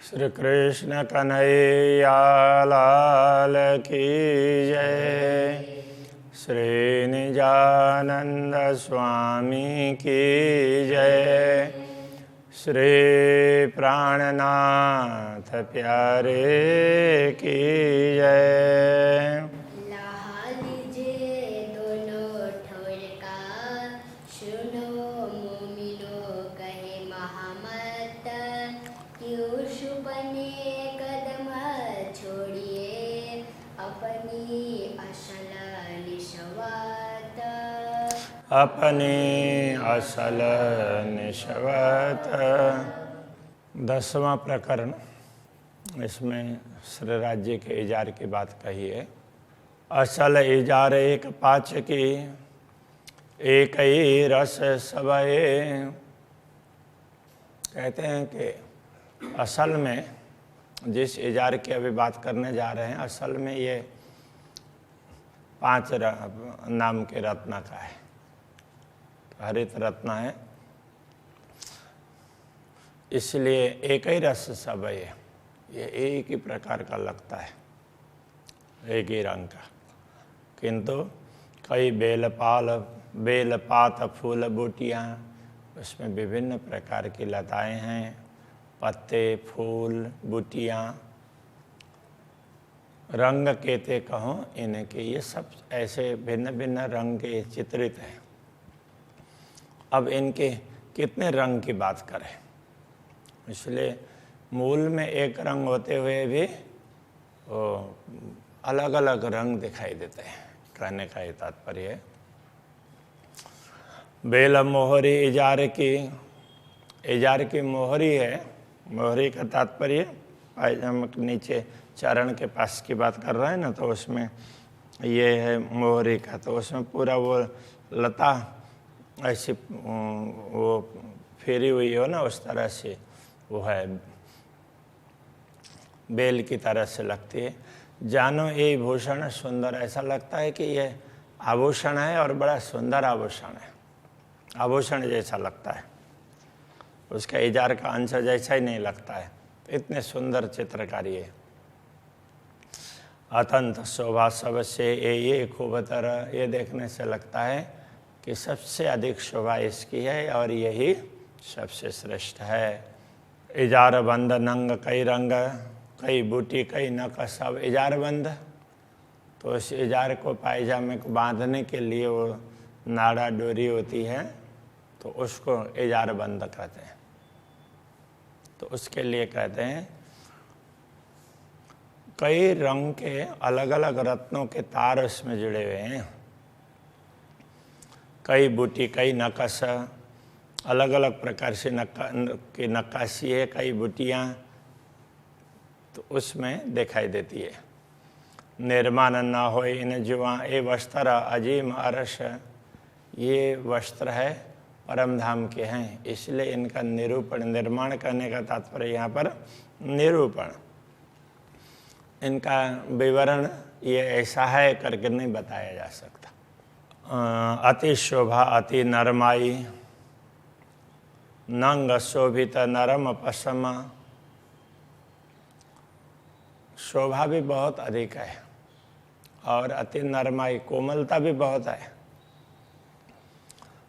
श्री कृष्ण कन्हैया लाल की जय। श्री निजानंद स्वामी की जय। श्री प्राणनाथ प्यारे की जय। अपनी असल निशवत। 10वां प्रकरण, इसमें श्री राज्य के इजार की बात कही है। असल इजार एक पाच की, एक ही रस सबए। कहते हैं कि असल में जिस इजार की अभी बात करने जा रहे हैं, असल में ये 5 नाम के रत्न का है। हरित रत्न है, इसलिए एक ही रस सब है। ये एक ही प्रकार का लगता है, एक ही रंग का, किंतु कई बेलपात फूल बूटियाँ, उसमें विभिन्न प्रकार की लताएं हैं, पत्ते, फूल, बूटियाँ, रंग कहते कहो इनके, ये सब ऐसे भिन्न भिन्न रंग के चित्रित हैं। अब इनके कितने रंग की बात करें, इसलिए मूल में एक रंग होते हुए भी वो अलग अलग रंग दिखाई देते हैं। कहने का ये तात्पर्य है। बेल मोहरी इजार की मोहरी है। मोहरी का तात्पर्य पायजामा के नीचे चरण के पास की बात कर रहे हैं ना, तो उसमें ये है मोहरी का। तो उसमें पूरा वो लता ऐसी वो फेरी हुई हो ना, उस तरह से वो है, बेल की तरह से लगती है। जानो ये भूषण सुंदर, ऐसा लगता है कि ये आभूषण है और बड़ा सुंदर आभूषण है, आभूषण जैसा लगता है, उसका इजार का अंश जैसा ही नहीं लगता है। इतने सुंदर चित्रकारी है। अतंत शोभा सबसे ये खूबतर, ये देखने से लगता है कि सबसे अधिक शोभा इसकी है और यही सबसे श्रेष्ठ है। इजार बंद नंग कई रंग, कई बूटी कई नक सब इजार बंद। तो उस इजार को पायजामे को बांधने के लिए वो नाड़ा डोरी होती है, तो उसको इजार बंद कहते हैं। तो उसके लिए कहते हैं कई रंग के अलग अलग रत्नों के तार उसमें जुड़े हुए हैं। कई बूटी कई नकश, अलग अलग प्रकार से की नक्काशी है, कई बूटियाँ तो उसमें दिखाई देती है। निर्माण न हो इन जुआ ये वस्त्र अजीम अरस, ये वस्त्र है परम धाम के हैं, इसलिए इनका निरूपण, निर्माण करने का तात्पर्य यहाँ पर निरूपण, इनका विवरण ये ऐसा है करके नहीं बताया जा सकता। अति शोभा अति नरमाई, नंग शोभित नरम पसम। शोभा भी बहुत अधिक है और अति नरमाई, कोमलता भी बहुत है।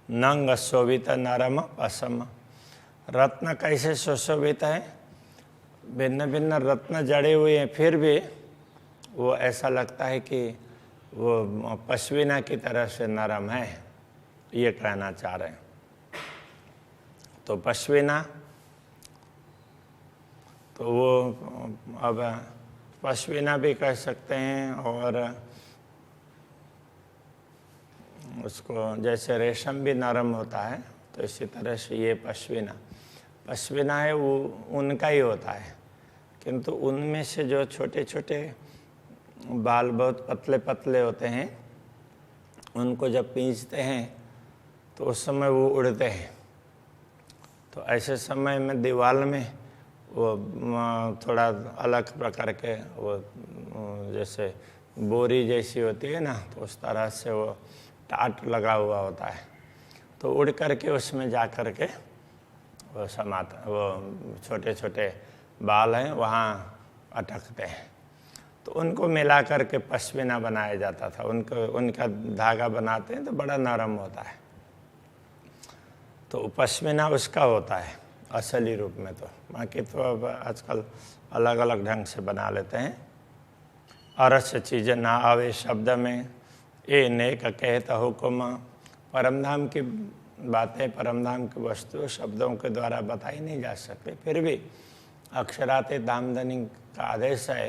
नंग शोभित नरम पसम, रत्न कैसे सुशोभित है, भिन्न भिन्न रत्न जड़े हुए हैं, फिर भी वो ऐसा लगता है कि वो पश्मीना की तरह से नरम है, ये कहना चाह रहे हैं। तो पश्मीना, तो वो अब पश्मीना भी कह सकते हैं, और उसको जैसे रेशम भी नरम होता है, तो इसी तरह से ये पश्मीना है, वो उनका ही होता है, किंतु उनमें से जो छोटे छोटे बाल बहुत पतले पतले होते हैं, उनको जब पींचते हैं तो उस समय वो उड़ते हैं। तो ऐसे समय में दीवार में वो थोड़ा अलग प्रकार के वो जैसे बोरी जैसी होती है ना, तो उस तरह से वो टाट लगा हुआ होता है, तो उड़ करके उसमें जा कर के वो समाता, वो छोटे छोटे बाल हैं वहाँ अटकते हैं, तो उनको मिला करके पश्मीना बनाया जाता था। उनका धागा बनाते हैं तो बड़ा नरम होता है, तो पश्मीना उसका होता है असली रूप में। तो बाकी तो अब आजकल अलग अलग ढंग से बना लेते हैं। अरस चीज़ ना आवे शब्द में, ए नेक कहता हुक्म। परमधाम की बातें, परमधाम की वस्तु शब्दों के द्वारा बताई नहीं जा सकती, फिर भी अक्षराते धामधनी का आदेश है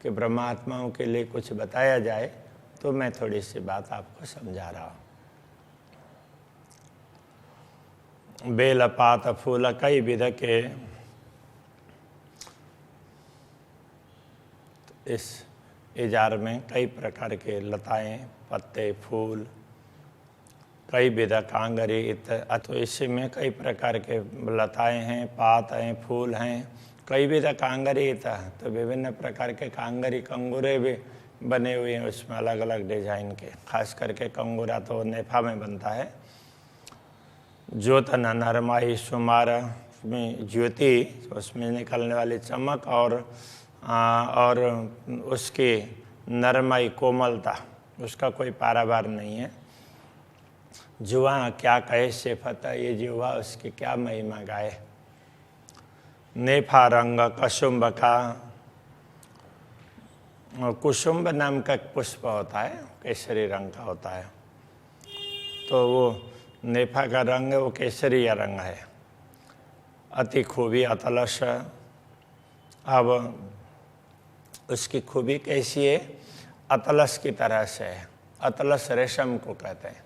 कि ब्रह्मात्माओं के लिए कुछ बताया जाए, तो मैं थोड़ी सी बात आपको समझा रहा हूँ। बेल पात फूल कई विध के, इस इजार में कई प्रकार के लताएं, पत्ते, फूल, कई विध कांगरी, तो इसी में कई प्रकार के लताएं हैं, पात हैं, फूल हैं, कई विध कांगरी, तो विभिन्न प्रकार के कांगरी, कंगूरे भी बने हुए हैं उसमें अलग अलग डिजाइन के। खास करके कंगूरा तो नेफा में बनता है। ज्योत नरमाई सुमार, उसमें ज्योति, उसमें निकलने वाली चमक और उसकी नरमाई, कोमलता, उसका कोई पारावार नहीं है। जुआ क्या कहे सिफत, ये जुआ उसकी क्या महिमा गाए। नेफा रंग कुसुम्ब का, कुसुम्ब नाम का पुष्प होता है, केसरी रंग का होता है, तो वो नेफा का रंग वो केसरी रंग है। अति खूबी अतलस, अब उसकी खूबी कैसी है? अतलस की तरह से है। अतलस रेशम को कहते हैं,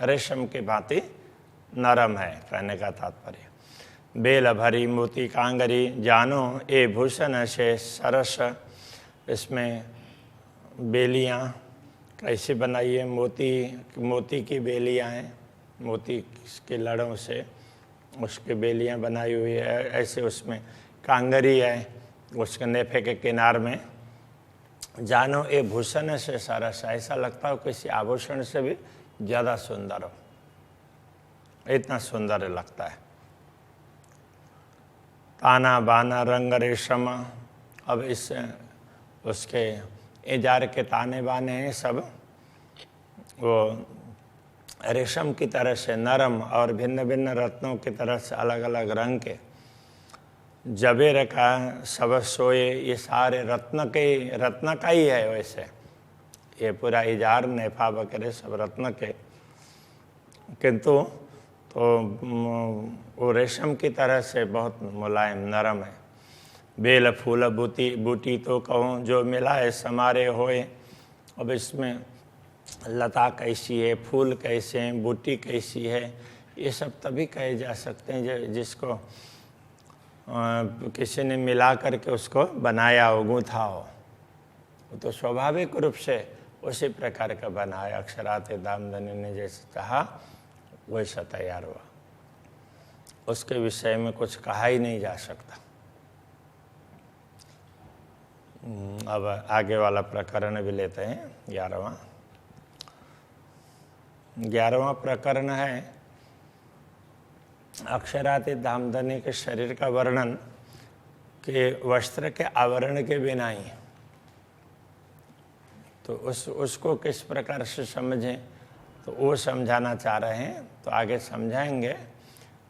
रेशम की भांति नरम है, कहने का तात्पर्य। बेल भरी मोती कांगरी, जानो ए भूषण से सरस। इसमें बेलियां कैसे बनाई है? मोती की बेलियां हैं, मोती के लड़ों से उसके बेलियां बनाई हुई है। ऐसे उसमें कांगरी है, उसके नेफे के किनार में। जानो ए भूषण से सरस, ऐसा लगता हो किसी आभूषण से भी ज़्यादा सुंदर हो, इतना सुंदर लगता है। ताना बाना रंग रेशम, अब इस उसके इजार के ताने बाने हैं सब वो रेशम की तरह से नरम और भिन्न भिन्न रत्नों की तरह से अलग अलग रंग के। जबेर का सब सोए, ये सारे रत्न का ही है। वैसे ये पूरा इजार नेफा वगैरह सब रत्न के, किंतु तो वो रेशम की तरह से बहुत मुलायम नरम है। बेल फूल बूटी तो कहूँ, जो मिला है समारे होए। अब इसमें लता कैसी है, फूल कैसे हैं, बूटी कैसी है, ये सब तभी कहे जा सकते हैं जिसको किसी ने मिला करके उसको बनाया हो, गूँथा हो। वो तो स्वाभाविक रूप से उसी प्रकार का बना है। अक्षराते दामधनी ने जैसे चाहा वैसा तैयार हुआ, उसके विषय में कुछ कहा ही नहीं जा सकता। अब आगे वाला प्रकरण भी लेते हैं, 11वां प्रकरण है अक्षराते दामधनी के शरीर का वर्णन के वस्त्र के आवरण के बिना ही। तो उसको किस प्रकार से समझें, तो वो समझाना चाह रहे हैं, तो आगे समझाएंगे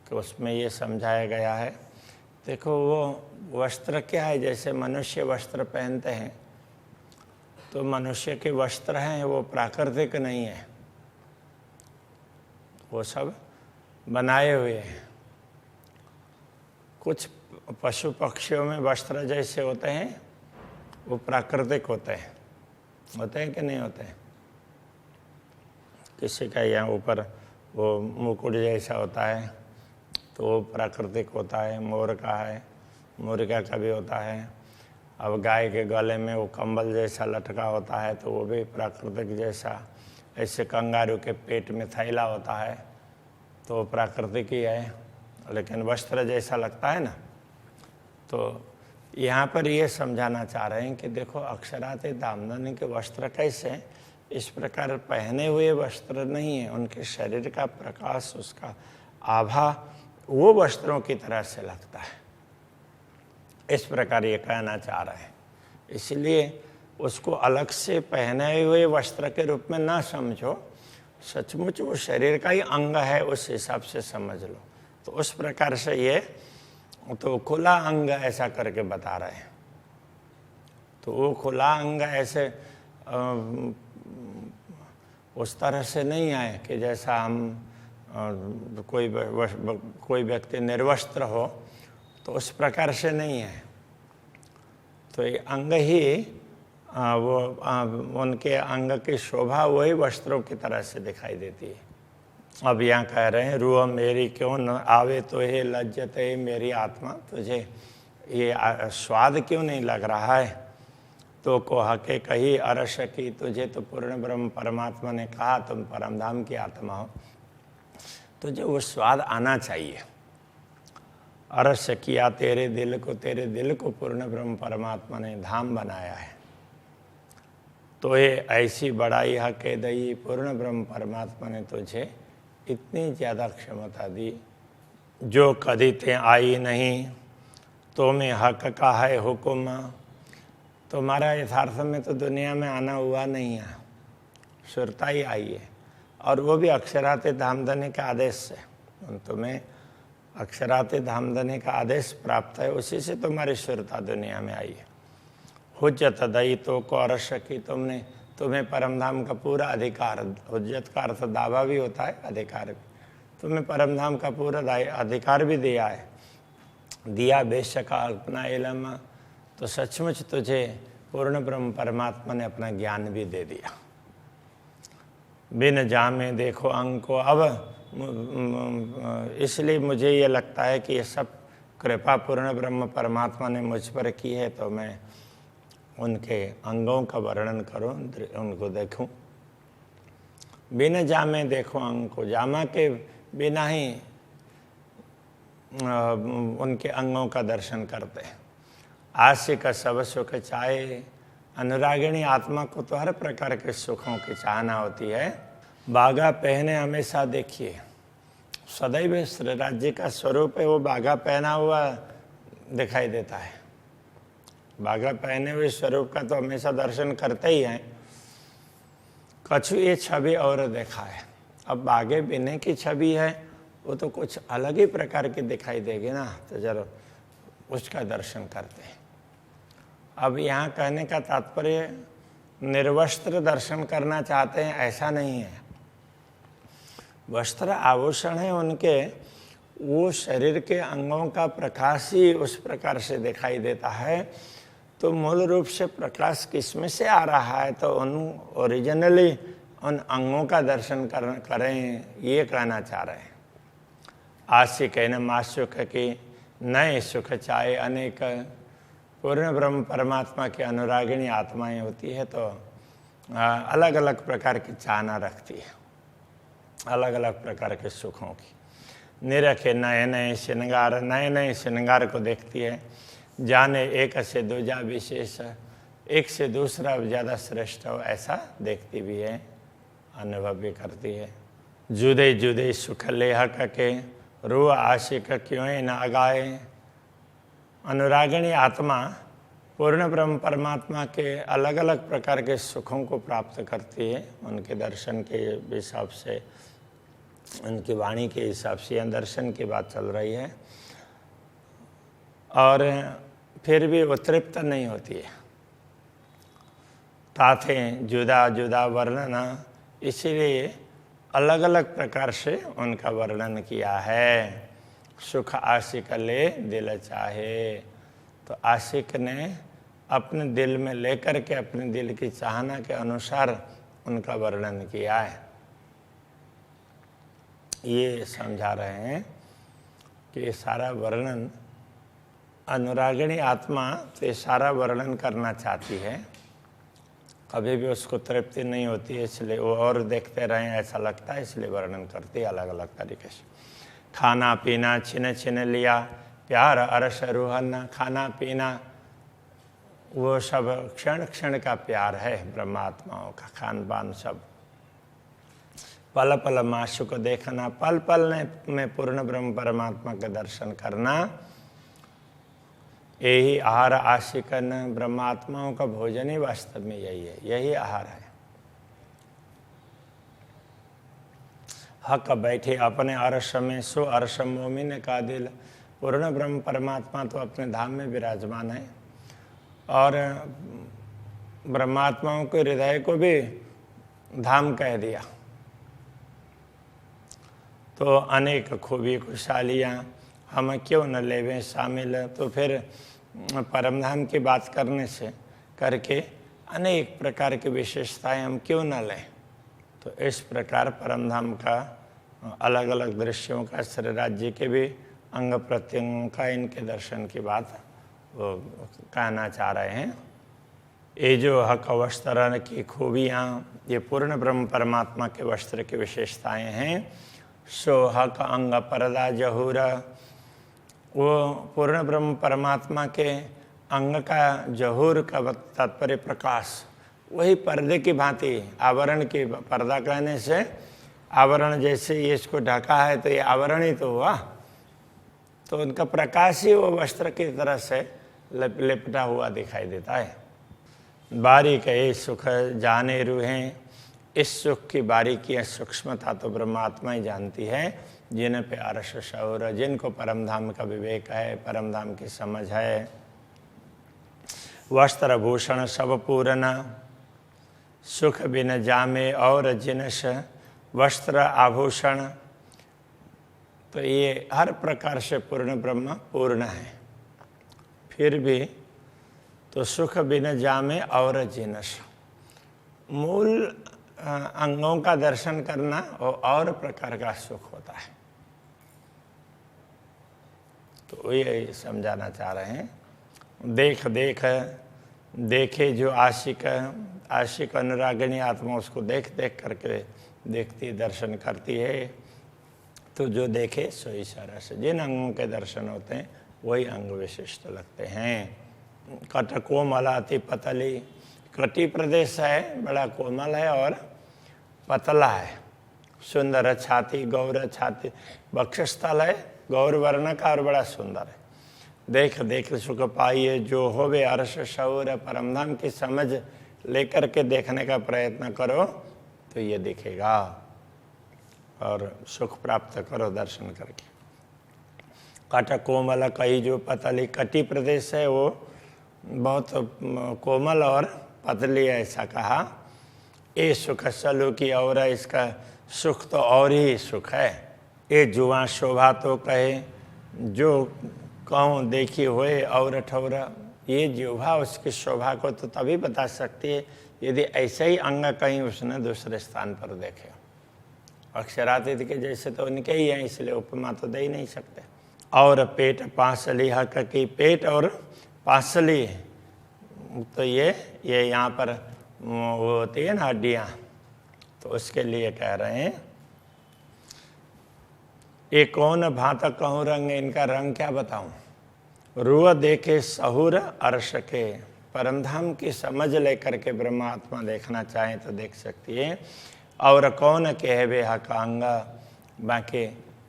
कि उसमें ये समझाया गया है। देखो वो वस्त्र क्या है, जैसे मनुष्य वस्त्र पहनते हैं, तो मनुष्य के वस्त्र हैं वो प्राकृतिक नहीं है, वो सब बनाए हुए हैं। कुछ पशु पक्षियों में वस्त्र जैसे होते हैं वो प्राकृतिक होते हैं कि नहीं होते हैं? किसी का यहाँ ऊपर वो मुकुट जैसा होता है तो वो प्राकृतिक होता है, मोर का है, मुर्गा का भी होता है। अब गाय के गले में वो कंबल जैसा लटका होता है तो वो भी प्राकृतिक जैसा। ऐसे कंगारू के पेट में थैला होता है तो वो प्राकृतिक ही है, लेकिन वस्त्र जैसा लगता है ना। तो यहाँ पर ये समझाना चाह रहे हैं कि देखो अक्षराते दामधनी के वस्त्र कैसे, इस प्रकार पहने हुए वस्त्र नहीं है, उनके शरीर का प्रकाश, उसका आभा वो वस्त्रों की तरह से लगता है। इस प्रकार ये कहना चाह रहे हैं। इसलिए उसको अलग से पहने हुए वस्त्र के रूप में ना समझो, सचमुच वो शरीर का ही अंग है, उस हिसाब से समझ लो। तो उस प्रकार से ये तो खुला अंग ऐसा करके बता रहे हैं। तो वो खुला अंग ऐसे उस तरह से नहीं आए कि जैसा हम कोई व्यक्ति निर्वस्त्र हो, तो उस प्रकार से नहीं है। तो ये अंग ही वो उनके अंग की शोभा वही वस्त्रों की तरह से दिखाई देती है। अब यहाँ कह रहे हैं, रूह मेरी क्यों न आवे तो हे लज्जत है मेरी आत्मा, तुझे ये स्वाद क्यों नहीं लग रहा है। तो को हके कही अरस की, तुझे तो पूर्ण ब्रह्म परमात्मा ने कहा तुम परमधाम की आत्मा हो, तुझे वो स्वाद आना चाहिए। अरस किया तेरे दिल को पूर्ण ब्रह्म परमात्मा ने धाम बनाया है। तो ये ऐसी बड़ाई हके दई, पूर्ण ब्रह्म परमात्मा ने तुझे इतनी ज़्यादा क्षमता दी, जो कभी ते आई नहीं तो मैं हक का है हुक्म। तुम्हारा यथार्थ में तो दुनिया में आना हुआ नहीं है, सुरता ही आई है, और वो भी अक्षराते धामधनी के आदेश से। तुम्हें अक्षराते धामधनी का आदेश प्राप्त है, उसी से तुम्हारी सुरता दुनिया में आई है। हुज्जत दई तो को अरस की, तुम्हें परमधाम का पूरा अधिकार, हुज्जत का अर्थ दावा भी होता है, अधिकार भी, तुम्हें परमधाम का पूरा अधिकार भी दिया है। दिया बेशक अपना इल्म, तो सचमुच तुझे पूर्ण ब्रह्म परमात्मा ने अपना ज्ञान भी दे दिया। बिन जामे देखो अंग को, अब इसलिए मुझे ये लगता है कि ये सब कृपा पूर्ण ब्रह्म परमात्मा ने मुझ पर की है, तो मैं उनके अंगों का वर्णन करूं, उनको देखूं। बिन जामे देखो अंग को, जामा के बिना ही उनके अंगों का दर्शन करते हैं। आशिक सब सुख चाहे, अनुरागिणी आत्मा को तो हर प्रकार के सुखों की चाहना होती है। बागा पहने हमेशा देखिए, सदैव श्री राज्य का स्वरूप है, वो बागा पहना हुआ दिखाई देता है। बागा पहने हुए स्वरूप का तो हमेशा दर्शन करते ही हैं। कछु ये छवि और देखा है, अब बागे बिने की छवि है, वो तो कुछ अलग ही प्रकार की दिखाई देगी ना, तो जरा उसका दर्शन करते हैं। अब यहाँ कहने का तात्पर्य निर्वस्त्र दर्शन करना चाहते हैं ऐसा नहीं है। वस्त्र आभूषण है उनके, वो शरीर के अंगों का प्रकाश ही उस प्रकार से दिखाई देता है। तो मूल रूप से प्रकाश किसमें से आ रहा है, तो उन ओरिजिनली उन अंगों का दर्शन करें, ये कहना चाह रहे हैं। आशिक है न माशुक की, नए सुख चाहे अनेक। पूर्ण ब्रह्म परमात्मा की अनुरागिणी आत्माएं होती है, तो अलग अलग प्रकार की चाहना रखती है, अलग अलग प्रकार के सुखों की। निरखे नए नए श्रृंगार, नए नए श्रृंगार को देखती है। जाने एक से दूजा विशेष, एक से दूसरा ज़्यादा श्रेष्ठ हो ऐसा देखती भी है, अनुभव भी करती है। जुदे जुदे सुख लेह के, रूह आशिक क्यों न अगाए। अनुरागिणी आत्मा पूर्ण ब्रह्म परमात्मा के अलग अलग प्रकार के सुखों को प्राप्त करती है, उनके दर्शन के हिसाब से, उनकी वाणी के हिसाब से यह दर्शन की बात चल रही है। और फिर भी वो तृप्त नहीं होती है। ताथे जुदा जुदा वर्णन, इसीलिए अलग अलग प्रकार से उनका वर्णन किया है। सुख आशिक ले दिल चाहे, तो आशिक ने अपने दिल में लेकर के अपने दिल की चाहना के अनुसार उनका वर्णन किया है। ये समझा रहे हैं कि ये सारा वर्णन, अनुरागिणी आत्मा तो ये सारा वर्णन करना चाहती है, कभी भी उसको तृप्ति नहीं होती है, इसलिए वो और देखते रहें ऐसा लगता है, इसलिए वर्णन करती है अलग अलग तरीके से। खाना पीना छिन छिन लिया, प्यार अरस रूहन। खाना पीना वो सब क्षण क्षण का प्यार है ब्रह्मात्माओं का, खान पान सब। पल पल माशु को देखना, पल पल में पूर्ण ब्रह्म परमात्मा के दर्शन करना। यही आहार आशिकन ब्रह्मात्माओं का भोजन ही वास्तव में यही है, यही आहार है। हक बैठे अपने अर्श में सो अर्श मोमिन का दिल। पूर्ण ब्रह्म परमात्मा तो अपने धाम में विराजमान है और ब्रह्मात्माओं के हृदय को भी धाम कह दिया। तो अनेक खूबी खुशहालियाँ हम क्यों न लेवें शामिल। तो फिर परमधाम की बात करके अनेक प्रकार की विशेषताएं हम क्यों न लें। तो इस प्रकार परमधाम का अलग अलग दृश्यों का, श्री राज्य के भी अंग प्रत्यंगों का, इनके दर्शन की बात वो कहना चाह रहे हैं। ये जो हक वस्त्र की खूबियाँ, ये पूर्ण ब्रह्म परमात्मा के वस्त्र की विशेषताएं हैं। सो हक अंग परदा जहूर, वो पूर्ण ब्रह्म परमात्मा के अंग का जहूर का तात्पर्य प्रकाश, वही पर्दे की भांति, आवरण की, पर्दा कहने से आवरण, जैसे ये इसको ढका है तो ये आवरण ही तो हुआ। तो उनका प्रकाश ही वो वस्त्र की तरह से लिपटा हुआ दिखाई देता है। बारीक ये सुख जाने रूहें, इस सुख की बारीकी सूक्ष्मता तो ब्रह्मात्मा ही जानती है। जिन पे अर्श शौर, जिनको परमधाम का विवेक है, परमधाम की समझ है। वस्त्र भूषण सब पूर्ण, सुख बिन जामे और जिनस। वस्त्र आभूषण, तो ये हर प्रकार से पूर्ण ब्रह्म पूर्ण है। फिर भी तो सुख बिन जामे और जिनस, मूल अंगों का दर्शन करना और प्रकार का सुख होता है। तो ये समझाना चाह रहे हैं। देखे जो आशिक अनुरागिणी आत्मा उसको देख करके देखती, दर्शन करती है। तो जो देखे सोई सरस, जिन अंगों के दर्शन होते हैं वही अंग विशिष्ट लगते हैं। कट कोमल अति पतली, कटी प्रदेश है, बड़ा कोमल है और पतला है। सुंदर छाती, गौर छाती, वक्षस्थल है गौर वर्ण का और बड़ा सुंदर है। देख सुख पाइए जो होवे अर्श शौर, परमधाम की समझ लेकर के देखने का प्रयत्न करो तो ये दिखेगा और सुख प्राप्त करो दर्शन करके। कट कोमल कही, जो पतली कटी प्रदेश है वो बहुत कोमल और पतली, ऐसा कहा। ये सुख सलू की और, इसका सुख तो और ही सुख है। ये जुआ शोभा तो कहे, जो कहूँ देखी होए और ठौरा। ये जिह्वा उसकी शोभा को तो तभी बता सकती है यदि ऐसे ही अंग कहीं उसने दूसरे स्थान पर देखे। अक्षरातीत के जैसे तो उनके ही हैं, इसलिए उपमा तो दे ही नहीं सकते। और पेट पांसली, हक की पेट और पांसली, तो ये यहाँ पर वो होती है ना हड्डियाँ, तो उसके लिए कह रहे हैं। ये कौन भांत कहूँ रंग, इनका रंग क्या बताऊं। रुआ देखे सहूर अर्श के, परमधाम की समझ लेकर के ब्रह्मात्मा देखना चाहे तो देख सकती है। और कौन कहवे हक अंग, बाकी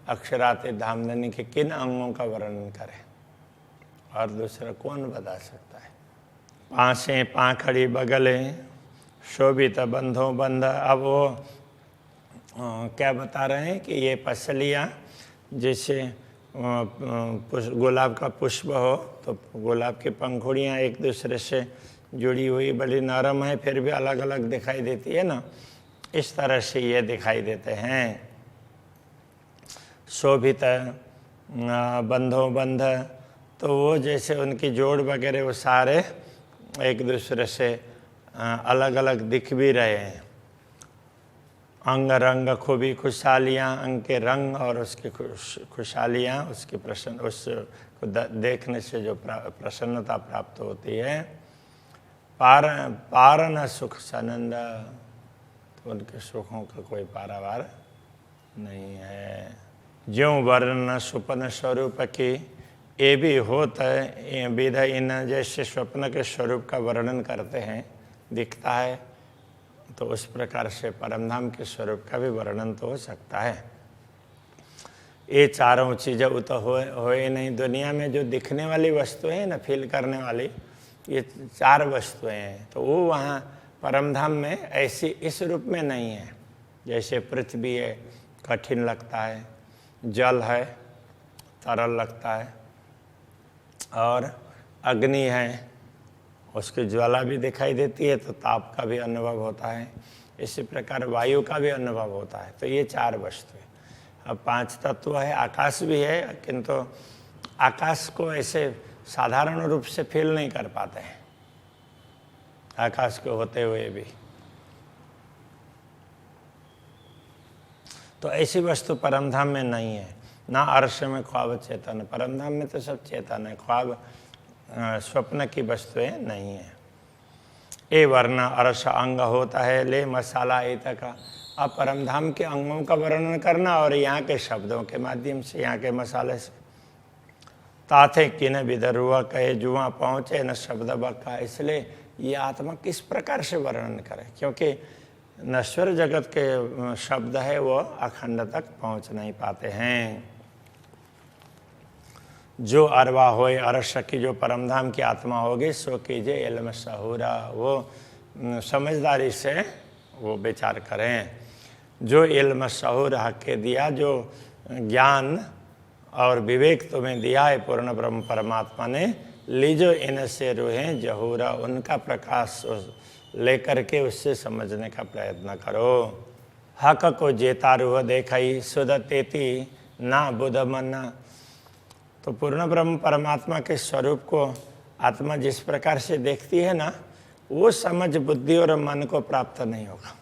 अक्षराते धामधनी के किन अंगों का वर्णन करे और दूसरा कौन बता सकता है। पाँसें पाखड़ी बगले, शोभित बंधों बंध। अब वो क्या बता रहे हैं कि ये पसलियाँ जैसे गुलाब का पुष्प हो तो गुलाब की पंखुड़ियाँ एक दूसरे से जुड़ी हुई बड़ी नरम है, फिर भी अलग अलग दिखाई देती है ना, इस तरह से ये दिखाई देते हैं। शोभित बंधों बंध, तो वो जैसे उनकी जोड़ वगैरह वो सारे एक दूसरे से अलग अलग दिख भी रहे हैं। अंग रंग खूबी खुशहालियाँ, अंग के रंग और उसकी खुशहालियाँ, उसकी प्रसन्न, उसको देखने से जो प्रसन्नता प्राप्त होती है। पारन सुख सनंद, तो उनके सुखों का कोई पारावार नहीं है। ज्यों वर्ण स्वप्न स्वरूप की, ये भी होता है विध, इन जैसे स्वप्न के स्वरूप का वर्णन करते हैं, दिखता है, तो उस प्रकार से परमधाम के स्वरूप का भी वर्णन तो हो सकता है। ये चारों चीज़ें वो तो हो ही नहीं। दुनिया में जो दिखने वाली वस्तुएं हैं ना, फील करने वाली, ये 4 वस्तुएं हैं, तो वो वहाँ परमधाम में ऐसी इस रूप में नहीं है। जैसे पृथ्वी है, कठिन लगता है, जल है, तरल लगता है, और अग्नि है, उसकी ज्वाला भी दिखाई देती है तो ताप का भी अनुभव होता है। इसी प्रकार वायु का भी अनुभव होता है। तो ये 4 वस्तु है। अब 5 तत्व है, आकाश भी है, किंतु आकाश को ऐसे साधारण रूप से फील नहीं कर पाते हैं, आकाश के होते हुए भी। तो ऐसी वस्तु परमधाम में नहीं है। ना अर्श में ख्वाब चेतन, परमधाम में तो सब चेतन है, ख्वाब स्वप्न की वस्तुएं नहीं है। ए वर्ण अर्श अंग होता है, ले मसाला इत का। अब परमधाम के अंगों का वर्णन करना और यहाँ के शब्दों के माध्यम से, यहाँ के मसाले से। ताथे किन विदरुआ कहे जुआ पहुँचे न शब्द बका। इसलिए ये आत्मा किस प्रकार से वर्णन करे, क्योंकि नश्वर जगत के शब्द है वो अखंड तक पहुँच नहीं पाते हैं। जो अरवा होए अरश की, जो परमधाम की आत्मा होगी, सो कीजिए इल्म सहूरा, वो समझदारी से वो विचार करें। जो इल्म सहूर हक के दिया, जो ज्ञान और विवेक तुम्हें दिया है पूर्ण ब्रह्म परमात्मा ने, लीजो इनसे रूहें जहूरा, उनका प्रकाश लेकर के उससे समझने का प्रयत्न करो। हक को जेता रूह देखई सुध तेती ना बुध मना। तो पूर्ण ब्रह्म परमात्मा के स्वरूप को आत्मा जिस प्रकार से देखती है ना, वो समझ बुद्धि और मन को प्राप्त नहीं होगा।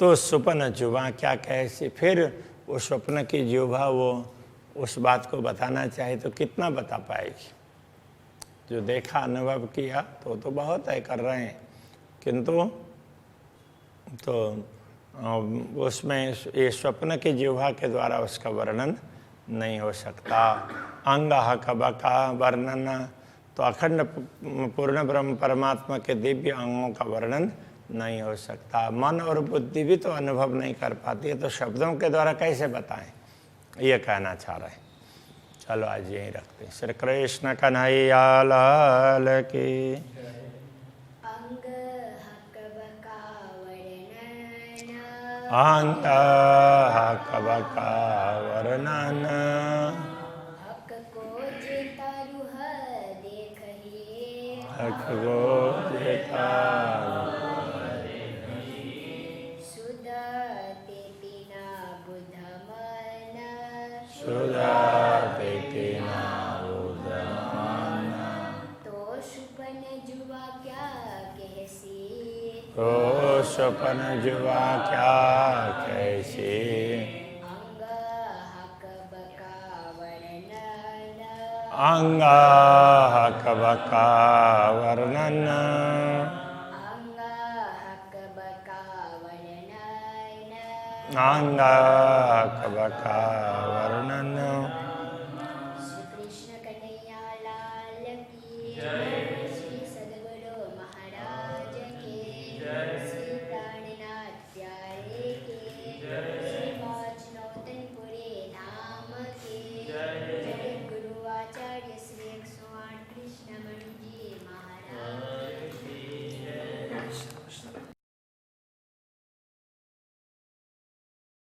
तो स्वप्न जुबा क्या कैसी, फिर वो स्वप्न की जुबा वो उस बात को बताना चाहे तो कितना बता पाएगी। जो देखा अनुभव किया तो बहुत है कर रहे हैं, किंतु तो उसमें ये स्वप्न की जिह्वा के द्वारा उसका वर्णन नहीं हो सकता। अंग हक बका वर्णन, तो अखंड पूर्ण ब्रह्म परमात्मा के दिव्य अंगों का वर्णन नहीं हो सकता। मन और बुद्धि भी तो अनुभव नहीं कर पाती है, तो शब्दों के द्वारा कैसे बताएं, ये कहना चाह रहे हैं। चलो आज यहीं रखते हैं। श्री कृष्ण कन्हैया लाल की। अंग हक बका वर्णन, हक को जेता रूह देखहि, हक को जेता सुध तेती ना बुध मन, सुधा तेती ना बुध मन। तो सुपन जुआ क्या कहसी, तो स्वप्न जुआ क्या कैसी। अंग हक बका वर्णन, अंग हक बका वर्णन, अंग हक बका वर्णन, अंग हक बका वर्णन।